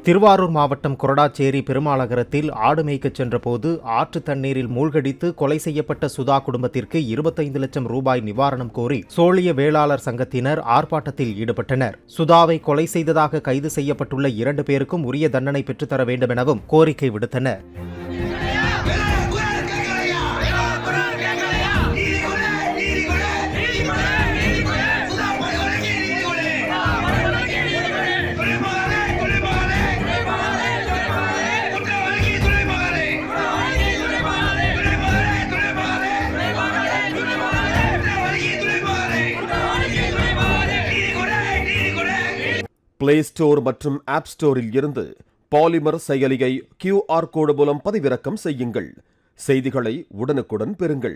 திருவாரூர் மாவட்டம் கொரடாச்சேரி பெருமாளகரத்தில் ஆடு மேய்க்கச் சென்றபோது ஆற்று தண்ணீரில் மூழ்கடித்து கொலை செய்யப்பட்ட சுதா குடும்பத்திற்கு 25 லட்சம் ரூபாய் நிவாரணம் கோரி சோழிய வேளாளர் சங்கத்தினர் ஆர்ப்பாட்டத்தில் ஈடுபட்டனர். சுதாவை கொலை செய்ததாக கைது செய்யப்பட்டுள்ள 2 பேருக்கும் உரிய தண்டனை பெற்றுத்தர வேண்டும் எனவும் கோரிக்கை விடுத்தனர். பிளே ஸ்டோர் மற்றும் ஆப் ஸ்டோரில் இருந்து பாலிமர் செயலியை QR கோடு மூலம் பதிவிறக்கம் செய்யுங்கள். செய்திகளை உடனுக்குடன் பெறுங்கள்.